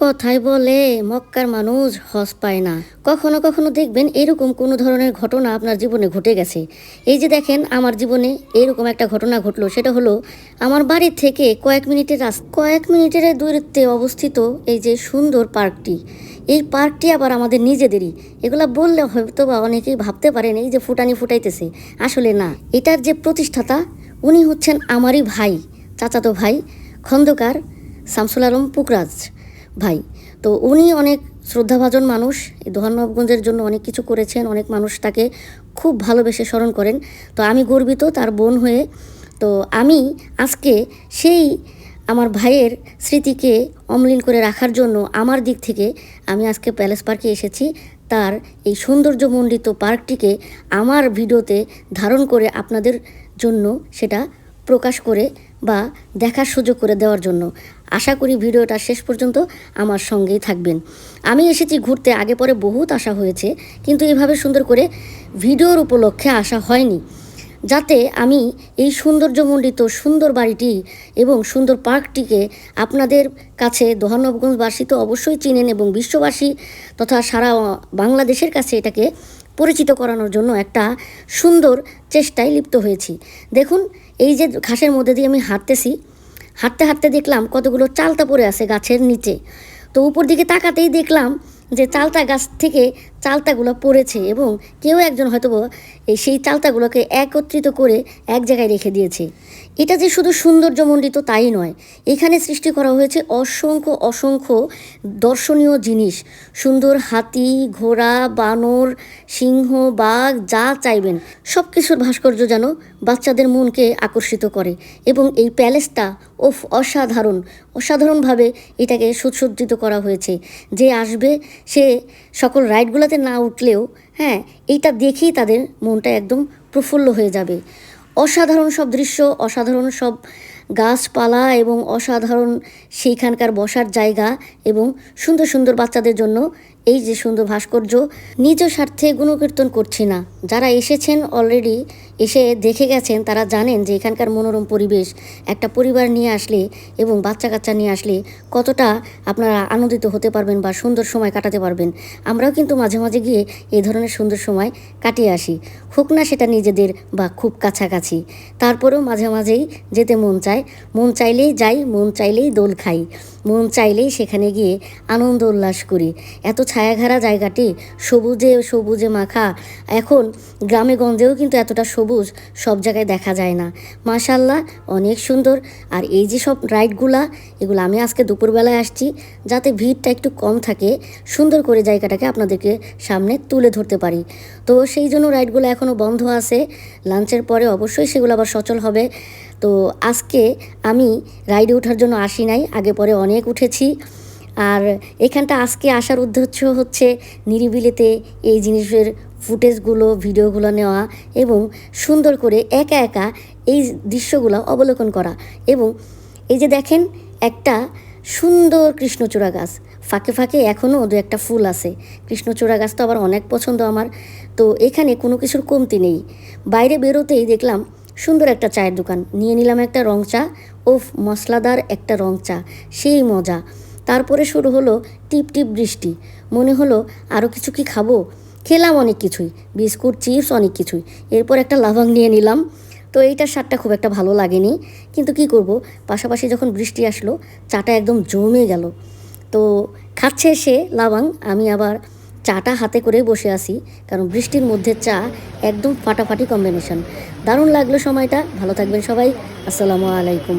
কথায় বলে মক্কার মানুষ হজ পায় না। কখনো কখনো দেখবেন এরকম কোনো ধরনের ঘটনা আপনার জীবনে ঘটে গেছে। এই যে দেখেন আমার জীবনে এরকম একটা ঘটনা ঘটলো, সেটা হলো আমার বাড়ির থেকে কয়েক মিনিটের দূরত্বে অবস্থিত এই যে সুন্দর পার্কটি। এই পার্কটি আবার আমাদের নিজেদেরই। এগুলা বললে হয়তো বা অনেকেই ভাবতে পারেন এই যে ফুটানি ফুটাইতেছে, আসলে না। এটার যে প্রতিষ্ঠাতা উনি হচ্ছেন আমারই ভাই, চাচাতো ভাই খন্দকার শামসুল আলম পুকরাজ ভাই। তো উনি অনেক শ্রদ্ধাভাজন মানুষ, এই দোহানবগঞ্জের জন্য অনেক কিছু করেছেন, অনেক মানুষ তাকে খুব ভালোবেসে স্মরণ করেন। তো আমি গর্বিত তার বোন হয়ে। তো আমি আজকে সেই আমার ভাইয়ের স্মৃতিকে অমলিন করে রাখার জন্য আমার দিক থেকে আমি আজকে প্যালেস পার্কে এসেছি। তার এই সৌন্দর্যমণ্ডিত পার্কটিকে আমার ভিডিওতে ধারণ করে আপনাদের জন্য সেটা প্রকাশ করে বা দেখার সুযোগ করে দেওয়ার জন্য। আশা করি ভিডিওটা শেষ পর্যন্ত আমার সঙ্গেই থাকবেন। আমি এসেছি ঘুরতে, আগে পরে বহুত আসা হয়েছে, কিন্তু এভাবে সুন্দর করে ভিডিওর উপলক্ষে আসা হয়নি, যাতে আমি এই সৌন্দর্যমণ্ডিত সুন্দর বাড়িটি এবং সুন্দর পার্কটিকে আপনাদের কাছে, দোহানবগঞ্জবাসী তো অবশ্যই চিনেন এবং বিশ্ববাসী তথা সারা বাংলাদেশের কাছে এটাকে পরিচিত করানোর জন্য একটা সুন্দর চেষ্টায় লিপ্ত হয়েছি। দেখুন এই যে ঘাসের মধ্যে দিয়ে আমি হাঁটতে হাঁটতে দেখলাম কতগুলো চালতা পড়ে আছে গাছের নিচে। তো উপর দিকে তাকাতেই দেখলাম যে চালতা গাছ থেকে চালতাগুলো পড়েছে এবং কেউ একজন হয়তো সেই চালতাগুলোকে একত্রিত করে এক জায়গায় রেখে দিয়েছে। এটা যে শুধু সৌন্দর্যমণ্ডিত তাই নয়, এখানে সৃষ্টি করা হয়েছে অসংখ্য অসংখ্য দর্শনীয় জিনিস। সুন্দর হাতি, ঘোড়া, বানর, সিংহ, বাঘ, যা চাইবেন সব কিছুর ভাস্কর্য যেন বাচ্চাদের মনকে আকর্ষিত করে। এবং এই প্যালেসটা অসাধারণভাবে এটাকে সুসজ্জিত করা হয়েছে। যে আসবে সে সকল রাইডগুলোতে না উঠলেও এইটা দেখেই তাদের মনটা একদম প্রফুল্ল হয়ে যাবে। অসাধারণ সব দৃশ্য, অসাধারণ সব গাছপালা এবং অসাধারণ সেইখানকার বসার জায়গা এবং সুন্দর সুন্দর বাচ্চাদের জন্য এই যে সুন্দর ভাস্কর্য। নিজ স্বার্থে গুণকীর্তন করছি না, যারা এসেছেন অলরেডি এসে দেখে গেছেন তারা জানেন যে এখানকার মনোরম পরিবেশ একটা পরিবার নিয়ে আসলে এবং বাচ্চা কাচ্চা নিয়ে আসলে কতটা আপনারা আনন্দিত হতে পারবেন বা সুন্দর সময় কাটাতে পারবেন। আমরাও কিন্তু মাঝে মাঝে গিয়ে এই ধরনের সুন্দর সময় কাটিয়ে আসি, হোক না সেটা নিজেদের বা খুব কাছাকাছি। তারপরেও মাঝে মাঝেই যেতে মন চায়, মন চাইলেই যাই, মন চাইলেই দোল খাই, মন চাইলেই সেখানে গিয়ে আনন্দ উল্লাস করি। এত ছায়াঘেরা জায়গাটি সবুজে সবুজে মাখা। এখন গ্রামে গঞ্জেও কিন্তু এতটা সবুজ সব জায়গায় দেখা যায় না। মাশাআল্লাহ অনেক সুন্দর। আর এই যে সব রাইডগুলো, এগুলো আমি আজকে দুপুরবেলায় আসছি যাতে ভিড়টা একটু কম থাকে, সুন্দর করে জায়গাটাকে আপনাদেরকে সামনে তুলে ধরতে পারি। তো সেই জন্য রাইডগুলো এখনও বন্ধ আছে, লাঞ্চের পরে অবশ্যই সেগুলো আবার সচল হবে। তো আজকে আমি রাইডে ওঠার জন্য আসি নাই, আগে পরে অনেক উঠেছি। আর এখানটা আজকে আসার উদ্দেশ্য হচ্ছে নিরিবিলিতে এই জিনিসের ফুটেজগুলো, ভিডিওগুলো নেওয়া এবং সুন্দর করে একা একা এই দৃশ্যগুলো অবলোকন করা। এবং এই যে দেখেন একটা সুন্দর কৃষ্ণচূড়া গাছ, ফাঁকে ফাঁকে এখনও দু একটা ফুল আছে। কৃষ্ণচূড়া গাছ তো আবার অনেক পছন্দ আমার। তো এখানে কোনো কিছুর কমতি নেই। বাইরে বেরোতেই দেখলাম সুন্দর একটা চায়ের দোকান, নিয়ে নিলাম একটা রং চা। ওফ, মশলাদার একটা রং চা, সেই মজা। তারপরে শুরু হলো টিপ টিপ বৃষ্টি। মনে হলো আরও কিছু কি খাবো, খেলাম অনেক কিছুই, বিস্কুট, চিপস, অনেক কিছুই। এরপর একটা লাভাং নিয়ে নিলাম। তো এইটার স্বাদটা খুব একটা ভালো লাগেনি, কিন্তু কি করব, পাশাপাশি যখন বৃষ্টি আসলো চাটা একদম জমে গেল। তো খাচ্ছে সে লাভাং, আমি আবার চাটা হাতে করে বসে আছি, কারণ বৃষ্টির মধ্যে চা একদম ফাটাফাটি কম্বিনেশন। দারুণ লাগলো সময়টা। ভালো থাকবেন সবাই, আসসালামু আলাইকুম।